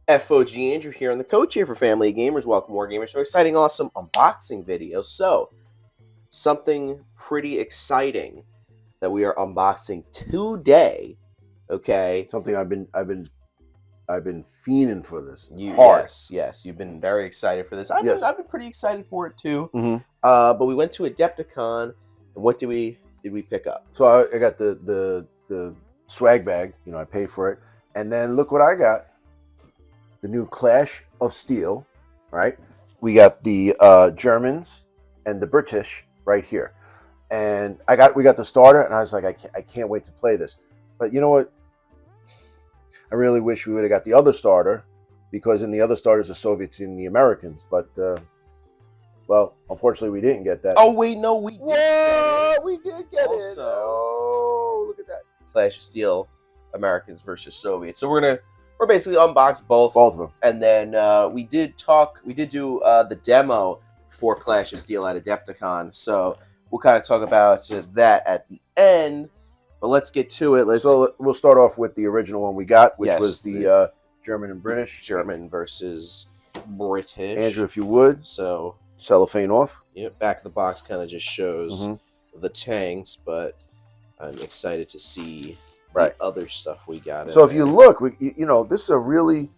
FOG Andrew here on the coach here for Family Gamers. Welcome, War Gamers, to an exciting, awesome unboxing video. So, something pretty exciting that we are unboxing today. Okay, Something I've been fiending for this. Yes, you've been very excited for this. I've Yes. been pretty excited for it too. Mm-hmm. But we went to Adepticon, and what did we pick up? So I got the swag bag. You know, I paid for it, and then look what I got: the new Clash of Steel. Right? We got the Germans and the British right here, and we got the starter, and I was like, I can't wait to play this. But you know what? I really wish we would have got the other starter, because in the other starters the Soviets and the Americans. But well, unfortunately, we didn't get that. Oh wait, no, we did. What? We did get Also, it. Oh, look at that. Clash of Steel, Americans versus Soviets. So we're basically unbox both Both of them. and then we did do the demo for Clash of Steel at Adepticon. So we'll kind of talk about that at the end. But let's get to it. So we'll start off with the original one we got, which Yes, was the German and British. German versus British. Andrew, if you would, So cellophane off. yeah, back of the box kind of just shows Mm-hmm. the tanks, but I'm excited to see Right. the other stuff we got. So if you look, you know, this is a really.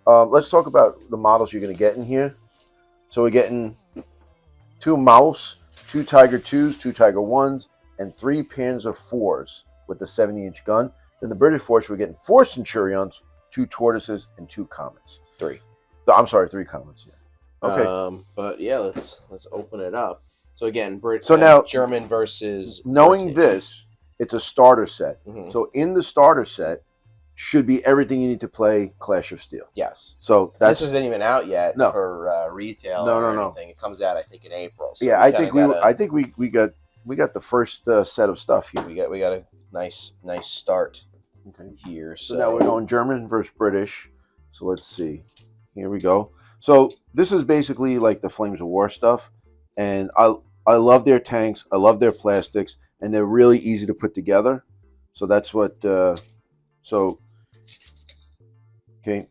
Let's talk about the models you're going to get in here. So we're getting 2 Maus, 2 Tiger 2s, 2 Tiger 1s, and 3 Panzer 4s with the 70-inch gun. Then the British force, we're getting 4 Centurions, 2 Tortoises, and 2 Comets. 3. I'm sorry, 3 Comets. Yeah. Okay. But yeah, let's open it up. So again, now, German versus knowing British. this, it's a starter set. Mhm. So in the starter set should be everything you need to play Clash of Steel. Yes. So This isn't even out yet No. for retail No, or no. anything. It comes out, I think, in April. So yeah, I think we got the first set of stuff here. we got a nice start Okay. here. So now we're going German versus British. So let's see. Here we go. So this is basically like the Flames of War stuff, and I love their tanks. I love their plastics, and they're really easy to put together. So that's what. Okay.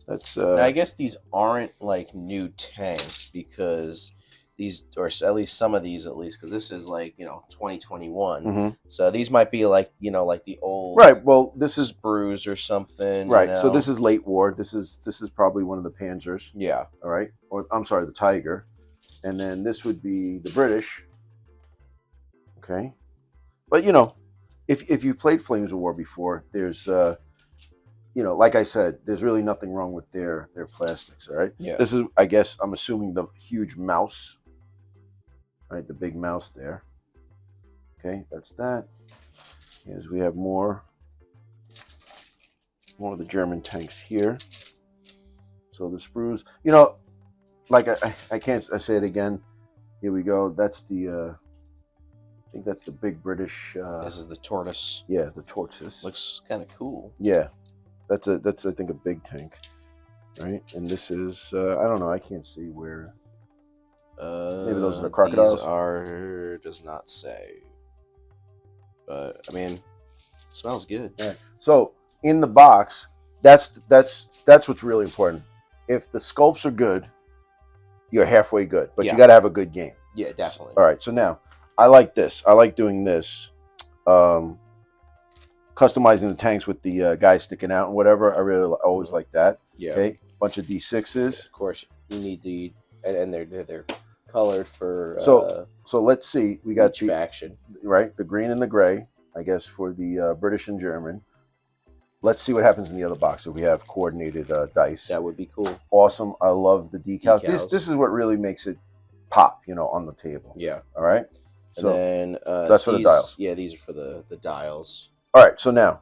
That's. Now, I guess these aren't like new tanks because these, or at least some of these, because this is like 2021. Mhm. So these might be like like the old Right. Well, this is sprues or something. right. So this is late war. This is probably one of the Panzers. Yeah. All right. Or I'm sorry, the Tiger, and then this would be the British. Okay. But if you played Flames of War before, there's like I said, there's really nothing wrong with their plastics. All right. Yeah. This is, I guess, I'm assuming the huge mouse. Right, the big mouse there. Okay, that's that. As we have more of the German tanks here. So the sprues, like I can't say it again. Here we go. That's the I think that's the big British. This is the tortoise. Yeah, the tortoise. Looks kind of cool. Yeah, that's I think a big tank, right? And this is I don't know. I can't see where. Maybe those are the crocodiles. Does not say. But I mean, smells good. Yeah. So in the box, that's what's really important. If the sculpts are good, you're halfway good. But you got to have a good game. Yeah, definitely. All right. So now, I like this. I like doing this. Customizing the tanks with the guys sticking out and whatever. I really always like that. Yeah. Okay. Bunch of D6s. Of course, you need and they're colored for. So let's see. We got each faction. Right, the green and the gray, I guess, for the British and German. Let's see what happens in the other box. So we have coordinated dice. That would be cool. Awesome. I love the decals. This is what really makes it pop, on the table. Yeah. All right. So and then that's for the dials. Yeah, these are for the dials. All right. So now,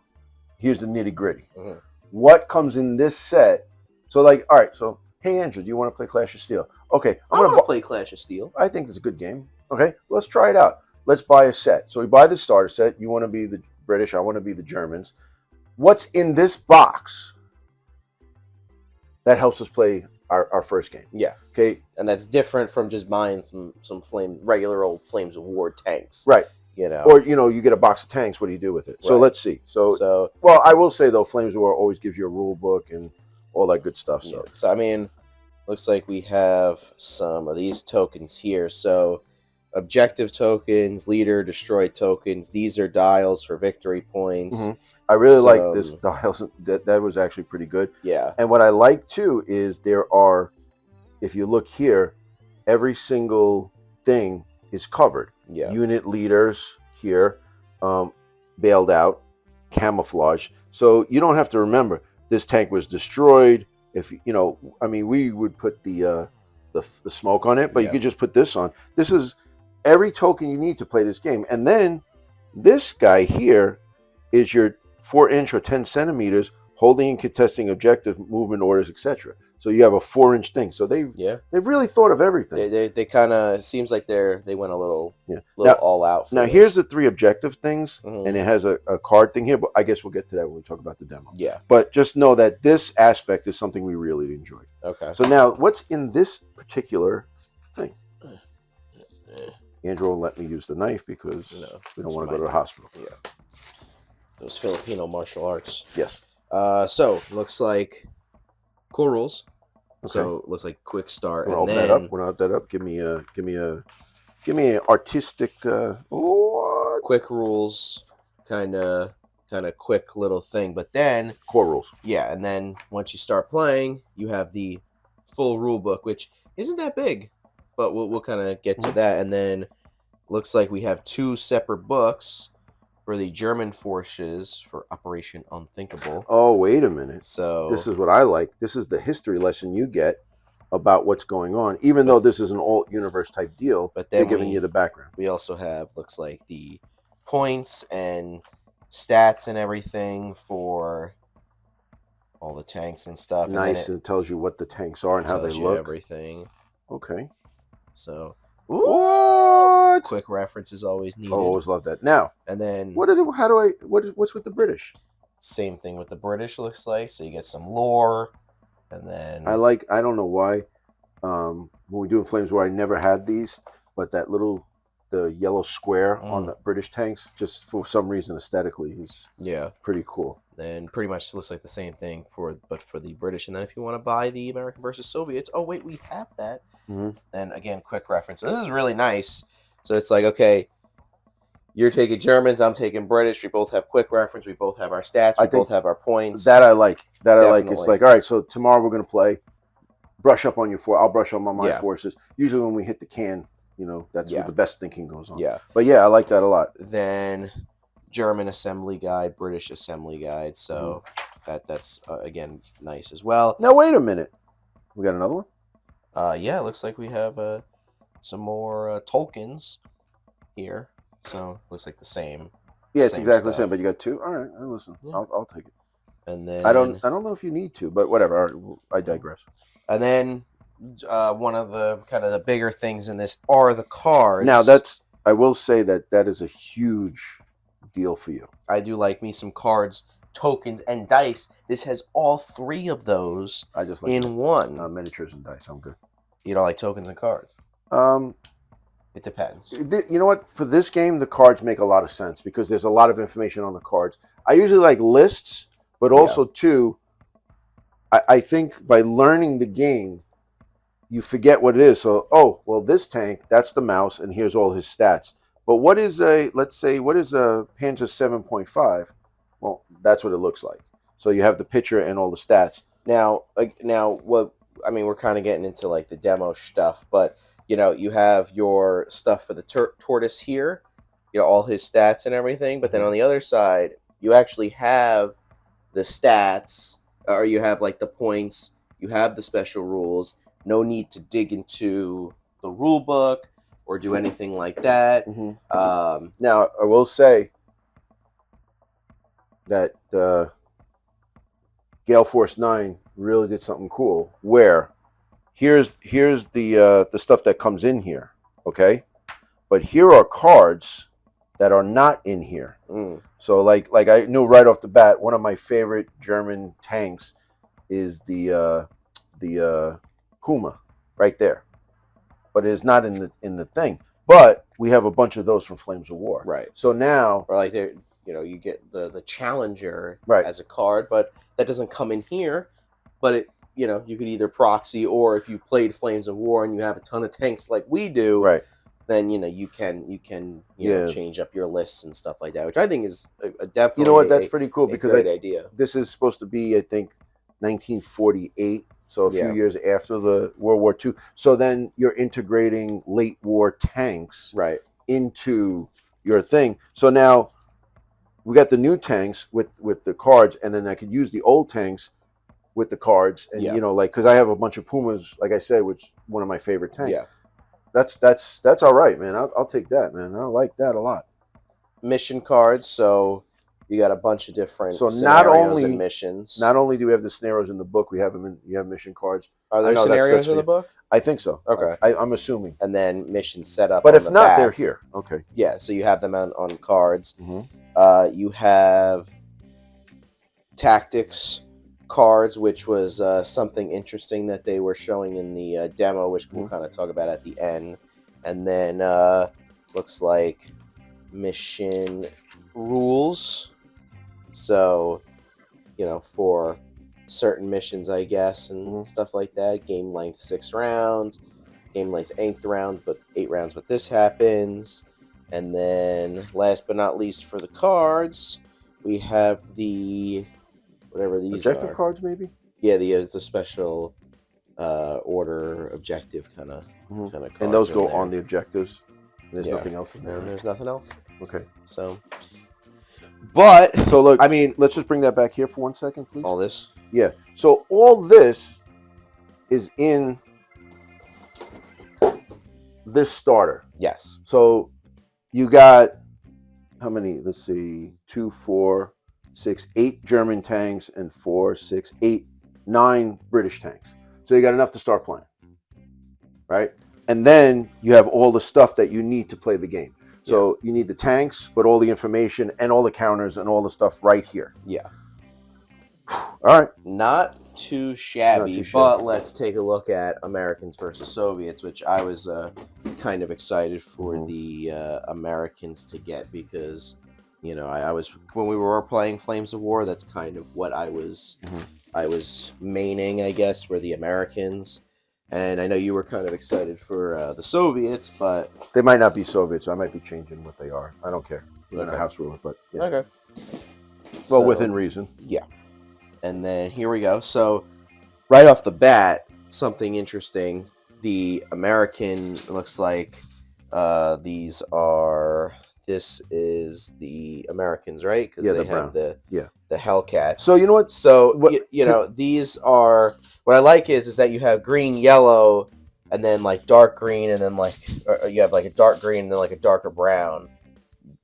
here's the nitty gritty. Mm-hmm. What comes in this set? So all right. So hey, Andrew, do you want to play Clash of Steel? Okay, I'm gonna play Clash of Steel. I think it's a good game. Okay, let's try it out. Let's buy a set. So we buy the starter set. You want to be the British. I want to be the Germans. What's in this box that helps us play our first game? Yeah. Okay. And that's different from just buying some regular old Flames of War tanks. Right. Or you get a box of tanks. What do you do with it? So let's see. So well, I will say though, Flames of War always gives you a rule book and all that good stuff. So, So I mean, looks like we have some of these tokens here. So objective tokens, leader, destroy tokens. These are dials for victory points. I really like this dials. That was actually pretty good. Yeah. And what I like too is there are, if you look here, every single thing is covered. Yeah. Unit leaders here, bailed out, camouflage. So you don't have to remember this tank was destroyed. If you know, I mean, we would put the smoke on it, but you could just put this on. This is every token you need to play this game. And then this guy here is your 4-inch or 10 centimeters holding and contesting objective movement orders, etc. So you have a 4-inch thing. So they've really thought of everything. They kind of, it seems like they went a little now, all out. For now this. Here's the 3 objective things, and it has a card thing here. But I guess we'll get to that when we talk about the demo. Yeah. But just know that this aspect is something we really enjoyed. Okay. So now, what's in this particular thing? Andrew will let me use the knife because we don't want to go to the hospital. Yeah. Those Filipino martial arts. Yes. So looks like cool rules. Okay. So looks like quick start. We'll open that up. We'll open that up. Give me an artistic. Quick rules, kind of quick little thing. But then core rules. Yeah, and then once you start playing, you have the full rule book, which isn't that big, but we'll kind of get to that. And then looks like we have 2 separate books for the German forces for Operation Unthinkable. Oh, wait a minute. So this is what I like. This is the history lesson you get about what's going on, even though this is an alt universe type deal. But then they're giving you the background. We also have, looks like, the points and stats and everything for all the tanks and stuff. Nice, and it tells you what the tanks are and how they look. Everything. Okay. So what? Quick reference is always needed. Oh, I always love that. Now, and then what's with the British? Same thing with the British, looks like. So you get some lore, and then I don't know why. When we do in Flames War, I never had these, but the yellow square on the British tanks, just for some reason aesthetically, is pretty cool. Then pretty much looks like the same thing for the British. And then if you want to buy the American versus Soviets, oh wait, we have that. Then again, quick reference. This is really nice. So it's like, okay, you're taking Germans, I'm taking British. We both have quick reference. We both have our stats. We both have our points. That I like. It's like, all right, so tomorrow we're going to play. Brush up on your I'll brush up on my forces. Usually when we hit the can, that's where the best thinking goes on. Yeah. But yeah, I like that a lot. Then German assembly guide, British assembly guide. So that's again, nice as well. Now, wait a minute. We got another one? Yeah, it looks like we have some more tokens here. So looks like the same. Yeah, it's exactly the same, but you got 2. All right, listen, I'll take it. And then I don't know if you need to, but whatever. I digress. And then one of the kind of the bigger things in this are the cards. Now I will say that is a huge deal for you. I do like me some cards, tokens, and dice. This has all 3 of those. I just like in one. Miniatures and dice. I'm good. You don't like tokens and cards? It depends. You know what? For this game, the cards make a lot of sense because there's a lot of information on the cards. I usually like lists, but also too, I think by learning the game, you forget what it is. So, this tank, that's the mouse, and here's all his stats. But what is a Panzer 7.5? Well, that's what it looks like. So you have the picture and all the stats. Now, we're kind of getting into like the demo stuff, but you have your stuff for the tortoise here, all his stats and everything. But then on the other side, you actually have the stats, or you have like the points, you have the special rules. No need to dig into the rule book or do anything like that. Now, I will say that Gale Force 9 really did something cool, where here's the stuff that comes in here, okay? But here are cards that are not in here. So like I knew right off the bat, one of my favorite German tanks is the Puma right there, but it's not in the thing. But we have a bunch of those from Flames of War, right? So now, or like you get the Challenger as a card, but that doesn't come in here. but it, you know, you could either proxy, or if you played Flames of War and you have a ton of tanks like we do, Right. then you know you can you know, change up your lists and stuff like that, which I think is a definitely, you know what, that's pretty cool, because great idea. This is supposed to be, I think, 1948, so a few years after the World War II. So then you're integrating late war tanks right into your thing. So now we got the new tanks with the cards, and then I could use the old tanks with the cards, and you know, like, because I have a bunch of Pumas, like I said, which is one of my favorite tanks. Yeah. That's all right, man. I'll take that, man. I like that a lot. Mission cards, so you got a bunch of different so scenarios and missions. Not only do we have the scenarios in the book, we have them in, you have mission cards. Are there scenarios in the book? I think so. Okay. I'm assuming. And then mission setup. But if not, they're here. Okay. Yeah, so you have them on cards. Mm-hmm. You have tactics cards, which was something interesting that they were showing in the demo, which we'll kind of talk about at the end. And then looks like mission rules. So, you know, for certain missions, I guess, and stuff like that. Game length 6 rounds. Game length 8 rounds, but 8 rounds, but this happens. And then last but not least for the cards, we have the whatever these objective cards, maybe. Yeah, the special order objective kind of cards. And those go on the objectives. There's nothing else in there. And there's nothing else. Okay. So, but so look, I mean, let's just bring that back here for 1 second, please. All this. Yeah. So all this is in this starter. Yes. So you got how many? Let's see, 2, 4, 6, 8 German tanks, and 4, 6, 8, 9 British tanks. So you got enough to start playing, right? And then you have all the stuff that you need to play the game. So you need the tanks, but all the information and all the counters and all the stuff right here. Yeah. All right. Not too shabby, but let's take a look at Americans versus Soviets, which I was kind of excited for the Americans to get, because, you know, I was, when we were playing Flames of War, that's kind of what I was I was maining, I guess, were the Americans. And I know you were kind of excited for the Soviets, but they might not be Soviets. So I might be changing what they are. I don't care. We're in a house rule, but yeah. Okay. Well, So, within reason. Yeah. And then here we go. So right off the bat, something interesting. The American, looks like these are, this is the Americans, right? Because they have the Hellcat. So you know what? So you know, these are, what I like is that you have green, yellow, and then like dark green, and then like you have like a dark green and then like a darker brown.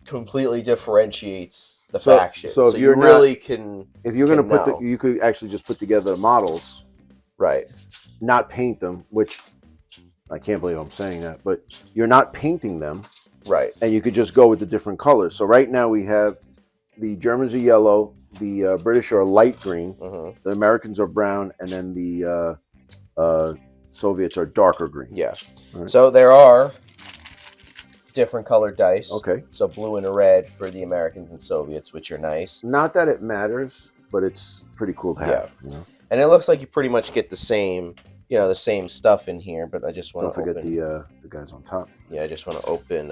Completely differentiates the faction. So if you really can, if you're going to put you could actually just put together the models, right? Not paint them, which I can't believe I'm saying that, but you're not painting them, right? And you could just go with the different colors. So right now we have the Germans are yellow, the British are light green, the Americans are brown, and then the Soviets are darker green. Yeah. Right. So there are different colored dice. Okay. So blue and red for the Americans and Soviets, which are nice. Not that it matters, but it's pretty cool to have. You know? And it looks like you pretty much get the same, you know, the same stuff in here. But I just want to don't forget the guys on top. Yeah, I just want to open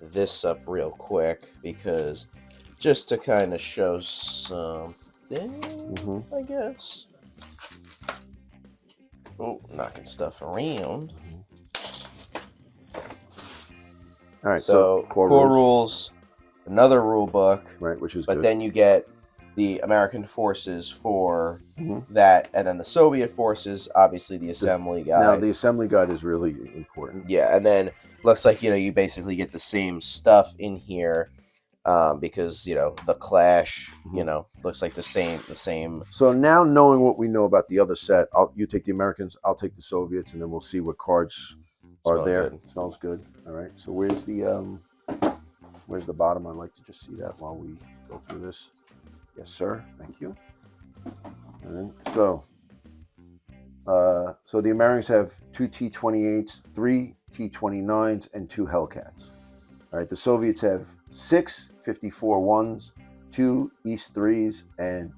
this up real quick, because just to kind of show something, I guess. Oh, knocking stuff around. All right, so core rules, another rule book, right, which is but good. then you get the American forces for that, and then the Soviet forces, obviously the assembly guide. Now the assembly guide is really important. Yeah, and then looks like, you know, you basically get the same stuff in here, because, you know, the clash, you know, looks like the same. So now, knowing what we know about the other set, you take the Americans, I'll take the Soviets, and then we'll see what cards are there. Good. Smells good. All right. So where's the bottom? I'd like to just see that while we go through this. Yes, sir. Thank you. And so the Americans have 2 T-28s, 3 T-29s, and 2 Hellcats. All right. The Soviets have 6 54-1s, 2 East 3s, and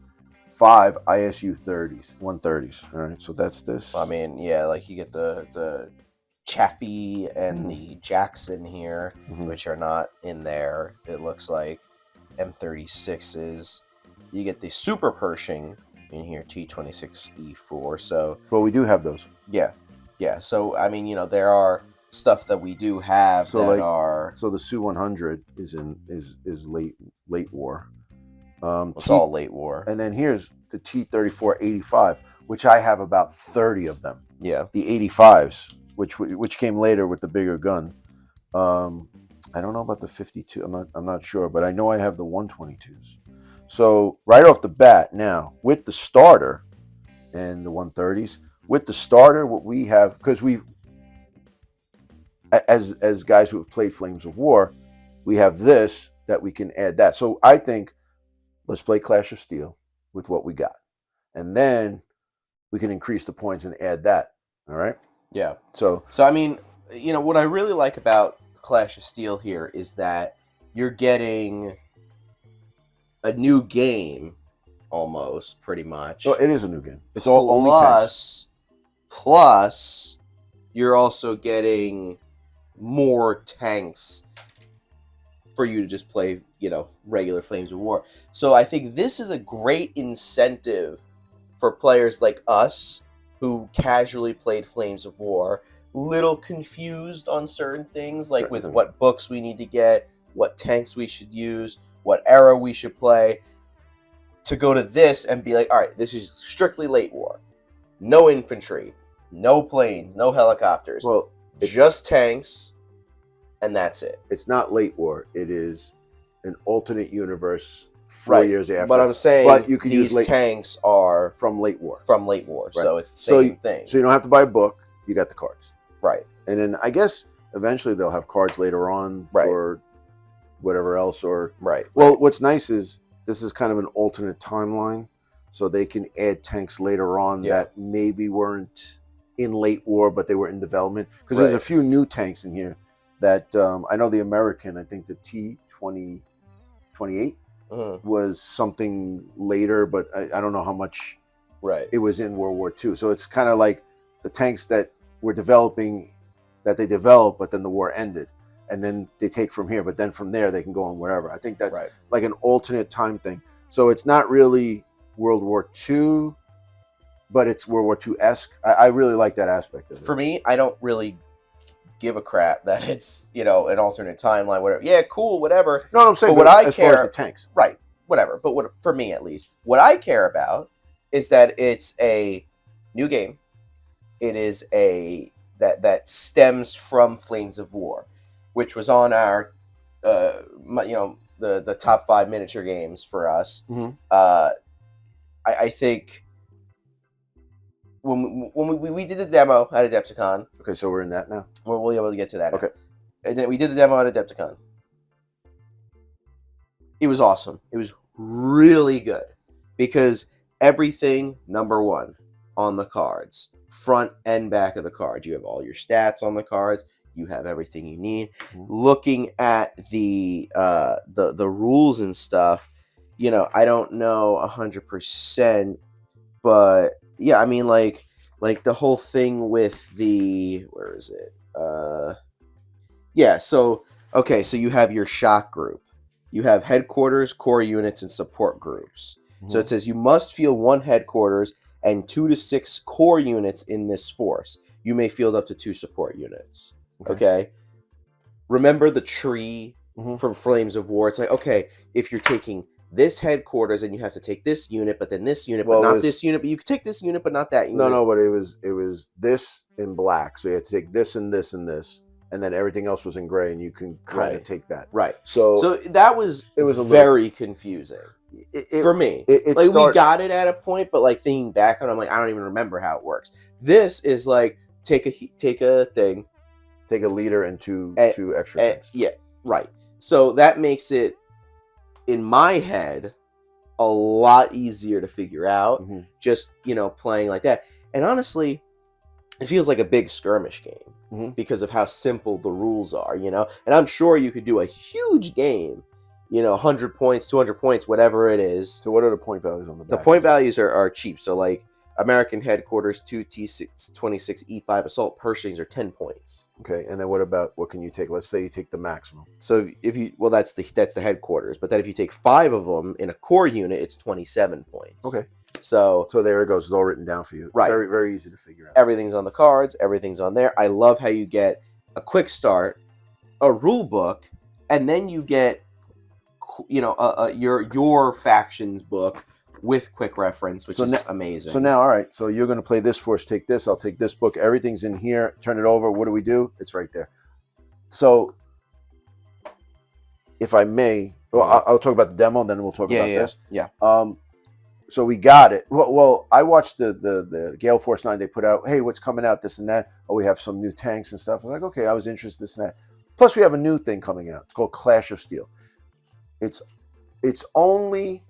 5 ISU 30s, 130s. All right, so that's this. I mean, yeah, like you get the Chaffee and the Jackson here, which are not in there. It looks like M36s. You get the Super Pershing in here, T26E4. So, well, we do have those. Yeah. So I mean, there are stuff that we do have that are. So the Su 100 is late war. It's all late war. And then here's the T-34-85, which I have about 30 of them. Yeah. The 85s, which came later with the bigger gun. I don't know about the 52. I'm not sure, but I know I have the 122s. So right off the bat now, with the starter and the 130s, with the starter, what we have, because we've, as guys who have played Flames of War, we have this that we can add that. So I think let's play Clash of Steel with what we got, and then we can increase the points and add that. All right. Yeah. So I mean, what I really like about Clash of Steel here is that you're getting a new game, almost, pretty much. well, it is a new game. It's all only tanks. Plus, you're also getting more tanks for you to just play, regular Flames of War. So I think this is a great incentive for players like us who casually played Flames of War, little confused on certain things, like with what books we need to get, what tanks we should use, what era we should play, to go to this and be like, all right, this is strictly late war. No infantry, no planes, no helicopters. Well, just tanks, and that's it. It's not late war. It is an alternate universe 4 years after. But I'm saying you can these tanks are from late war. Right. So it's the same thing. So you don't have to buy a book. You got the cards. Right. And then I guess eventually they'll have cards later on for whatever else. Well, what's nice is this is kind of an alternate timeline. So they can add tanks later on that maybe weren't in late war, but they were in development. Because there's a few new tanks in here that I know the American, I think the T-28 was something later, but I don't know how much it was in World War II. So it's kind of like the tanks that were developing, that they developed, but then the war ended. And then they take from here, but then from there they can go on wherever. I think that's like an alternate time thing. So it's not really World War II, but it's World War II-esque. I really like that aspect of it. For me, I don't really give a crap that it's, an alternate timeline, whatever. Yeah, cool, whatever. No, I'm saying, but as far as the tanks. Right, whatever. But for me, at least, what I care about is that it's a new game. It is that stems from Flames of War, which was on our, the top 5 miniature games for us. I think when we did the demo at Adepticon. Okay, so we're in that now. We'll be able to get to that. Okay, and then we did the demo at Adepticon. It was awesome. It was really good because everything, number one, on the cards, front and back of the card. You have all your stats on the cards. You have everything you need. Looking at the rules and stuff, I don't know 100%, but yeah, I mean, like the whole thing with the, where is it? So you have your shock group. You have headquarters, core units, and support groups. So it says you must field 1 headquarters and 2 to 6 core units in this force. You may field up to 2 support units. Okay. Remember the tree from Flames of War? It's like, okay, if you're taking this headquarters and you have to take this unit, but then this unit, but not this unit, but you could take this unit, but not that unit. No, but it was this in black. So you had to take this and this and this, and then everything else was in gray, and you can kind of take that. Right. So that was very confusing for me. We got it at a point, but like thinking back on it, I'm like, I don't even remember how it works. This is like take a thing. Take a leader and two extra things. Yeah, right. So that makes it, in my head, a lot easier to figure out. Just, playing like that. And honestly, it feels like a big skirmish game because of how simple the rules are, And I'm sure you could do a huge game 100 points, 200 points, whatever it is. So what are the point values on the back? The point values are cheap. So like American Headquarters 2 T26 E5 Assault Pershings are 10 points. Okay, and then what can you take? Let's say you take the maximum. So if you that's the headquarters, but then if you take 5 of them in a core unit, it's 27 points. Okay. So there it goes. It's all written down for you. Right. Very, very easy to figure out. Everything's on the cards. Everything's on there. I love how you get a quick start, a rule book, and then you get, your factions book with quick reference, which is amazing. So now, all right. So you're going to play this for us. Take this. I'll take this book. Everything's in here. Turn it over. What do we do? It's right there. So, if I may, well, I'll talk about the demo, then we'll talk about this. Yeah. So we got it. Well, I watched the Gale Force 9. They put out, hey, what's coming out, this and that. Oh, we have some new tanks and stuff. I was like, okay, I was interested in this and that. Plus, we have a new thing coming out. It's called Clash of Steel. It's only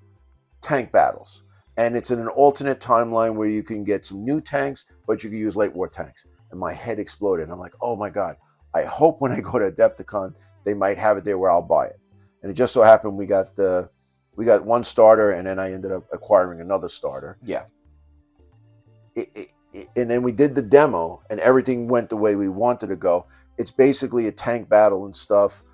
tank battles. And it's in an alternate timeline where you can get some new tanks, but you can use late war tanks. And my head exploded. And I'm like, oh my God. I hope when I go to Adepticon, they might have it there where I'll buy it. And it just so happened we got one starter, and then I ended up acquiring another starter. Yeah. And then we did the demo, and everything went the way we wanted to go. It's basically a tank battle and stuff.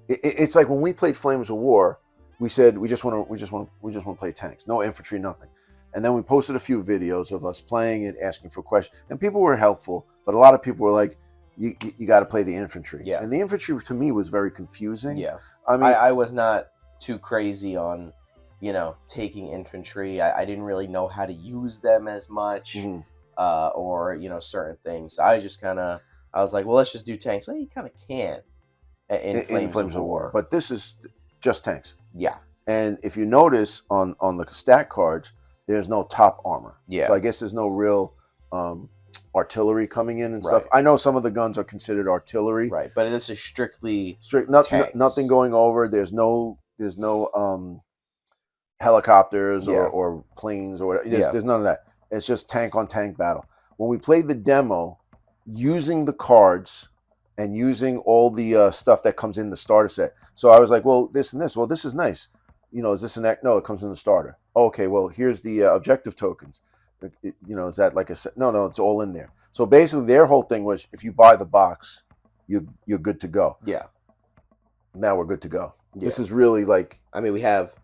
It's like when we played Flames of War, we said we just want to play tanks, no infantry, nothing. And then we posted a few videos of us playing it, asking for questions, and people were helpful, but a lot of people were like, you got to play the infantry. Yeah. And the infantry to me was very confusing. Yeah. I mean, I was not too crazy on, taking infantry. I didn't really know how to use them as much, or, certain things. So I was like, well, let's just do tanks. Well, you kind of can in Flames of War. But this is just tanks. Yeah. And if you notice on the stat cards, there's no top armor. Yeah. So I guess there's no real artillery coming in and stuff. I know some of the guns are considered artillery. Right. But this is strictly nothing going over. There's no helicopters or planes or whatever. There's none of that. It's just tank on tank battle. When we played the demo, using the cards and using all the stuff that comes in the starter set. So I was like, well, this and this. Well, this is nice. Is this an act? No, it comes in the starter. Okay, well, here's the objective tokens. Is that like a set? No, it's all in there. So basically, their whole thing was, if you buy the box, you're good to go. Yeah. Now we're good to go. Yeah. This is really like, we have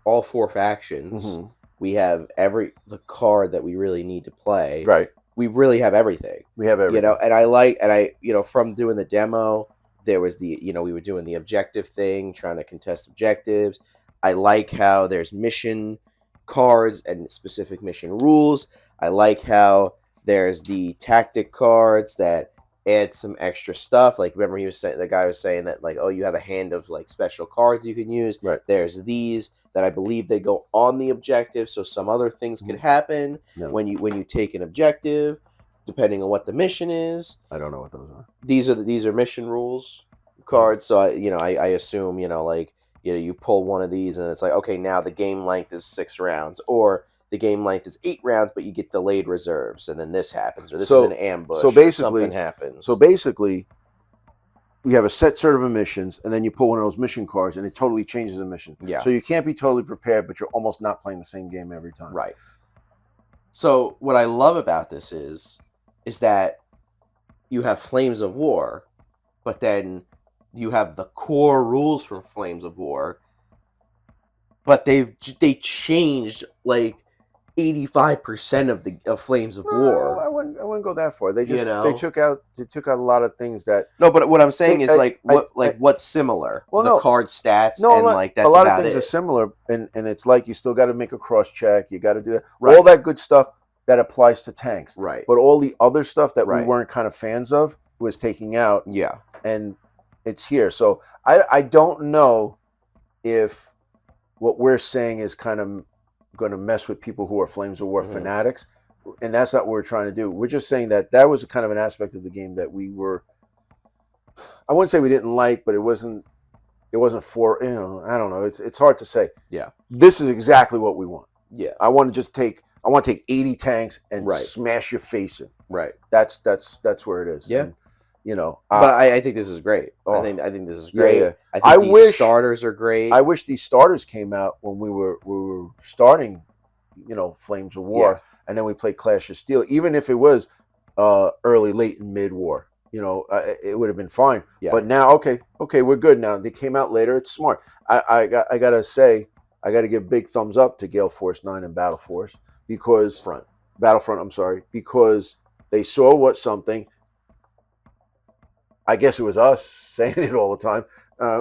all 4 factions. Mm-hmm. We have the card that we really need to play. Right. We really have everything. We have everything. And from doing the demo, there was we were doing the objective thing, trying to contest objectives. I like how there's mission cards and specific mission rules. I like how there's the tactic cards that add some extra stuff. Like, remember the guy was saying that, like, oh, you have a hand of like special cards you can use. Right. There's these that I believe they go on the objective, so some other things could happen when you take an objective, depending on what the mission is. I don't know what those are. These are mission rules cards. So I assume you pull one of these and it's like, okay, now the game length is 6 rounds, or the game length is 8 rounds, but you get delayed reserves, and then this happens, or this is an ambush. So basically, something happens. So basically, you have a set sort of missions, and then you pull one of those mission cards, and it totally changes the mission. Yeah. So you can't be totally prepared, but you're almost not playing the same game every time. Right. So what I love about this is that you have Flames of War, but then you have the core rules from Flames of War, but they changed like 85% of Flames of War. I wouldn't go that far. They just they took out a lot of things that. No, but what I'm saying is what's similar. Well, the card stats no, and like that's a lot about of things it. are similar, and it's like you still got to make a cross check. You got to do that. Right. All that good stuff that applies to tanks. Right. But all the other stuff that we weren't kind of fans of was taking out. Yeah. And it's here. So I don't know if what we're saying is kind of going to mess with people who are Flames of War fanatics, and that's not what we're trying to do. We're just saying that was kind of an aspect of the game that we were, I wouldn't say we didn't like, but it wasn't for, I don't know. It's hard to say. Yeah. This is exactly what we want. Yeah. I want to take 80 tanks and smash your face in. Right. That's where it is. Yeah. You know, But I think this is great. Oh, I think this is great. yeah. I think these starters are great. I wish these starters came out when we were starting, Flames of War, and then we played Clash of Steel. Even if it was early, late, and mid war, it would have been fine. Yeah. But now, okay, we're good now. They came out later. It's smart. I gotta say, I gotta give big thumbs up to Gale Force 9 and Battlefront, I'm sorry, because they saw what something. I guess it was us saying it all the time.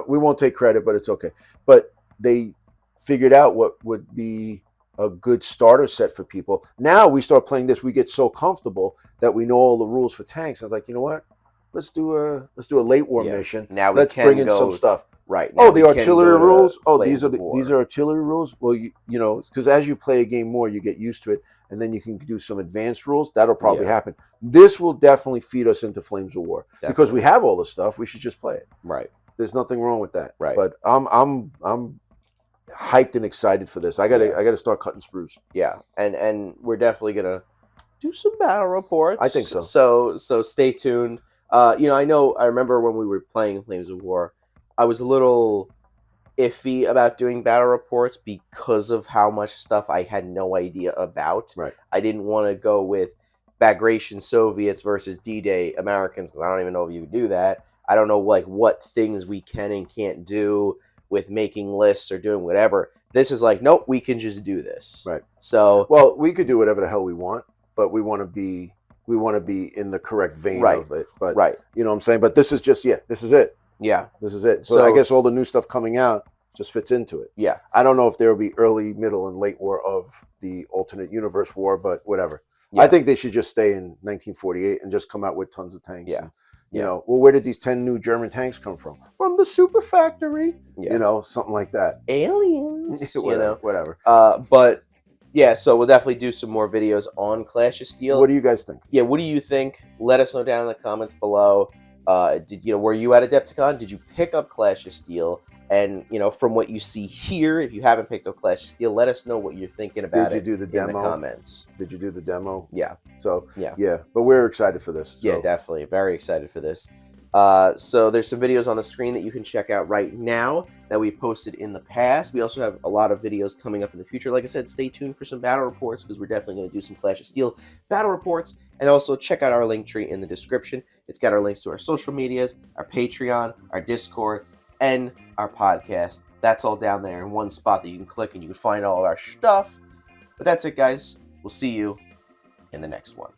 We won't take credit, but it's okay. But they figured out what would be a good starter set for people. Now we start playing this. We get so comfortable that we know all the rules for tanks. I was like, you know what? Let's do a late war mission. Now let's bring in some stuff. Right. Now the artillery rules. These are artillery rules. Well, because as you play a game more, you get used to it, and then you can do some advanced rules. That'll probably happen. This will definitely feed us into Flames of War because we have all the stuff. We should just play it. Right. There's nothing wrong with that. Right. But I'm hyped and excited for this. I gotta start cutting sprues. Yeah, and we're definitely gonna do some battle reports. I think so. So stay tuned. I remember when we were playing Flames of War, I was a little iffy about doing battle reports because of how much stuff I had no idea about. Right. I didn't want to go with Bagration Soviets versus D-Day Americans because I don't even know if you do that. I don't know what things we can and can't do with making lists or doing whatever. This is nope, we can just do this. Right. So we could do whatever the hell we want, but we want to be in the correct vein of it. But you know what I'm saying? But this is just this is it. Yeah. This is it. So I guess all the new stuff coming out just fits into it. Yeah. I don't know if there will be early, middle, and late war of the alternate universe war, but whatever. Yeah. I think they should just stay in 1948 and just come out with tons of tanks. Yeah. And, where did these 10 new German tanks come from? From the super factory. Yeah. Something like that. Aliens. Whatever. But yeah, so we'll definitely do some more videos on Clash of Steel. What do you guys think? Yeah, what do you think? Let us know down in the comments below. Were you at Adepticon? Did you pick up Clash of Steel? And from what you see here, if you haven't picked up Clash of Steel, let us know what you're thinking about it. Did you do the demo? In the comments. Did you do the demo? Yeah. So but we're excited for this. So. Yeah, definitely, very excited for this. So there's some videos on the screen that you can check out right now that we posted in the past. We also have a lot of videos coming up in the future. Like I said, stay tuned for some battle reports because we're definitely going to do some Clash of Steel battle reports. And also check out our link tree in the description. It's got our links to our social medias, our Patreon, our Discord, and our podcast. That's all down there in one spot that you can click and you can find all of our stuff. But that's it, guys. We'll see you in the next one.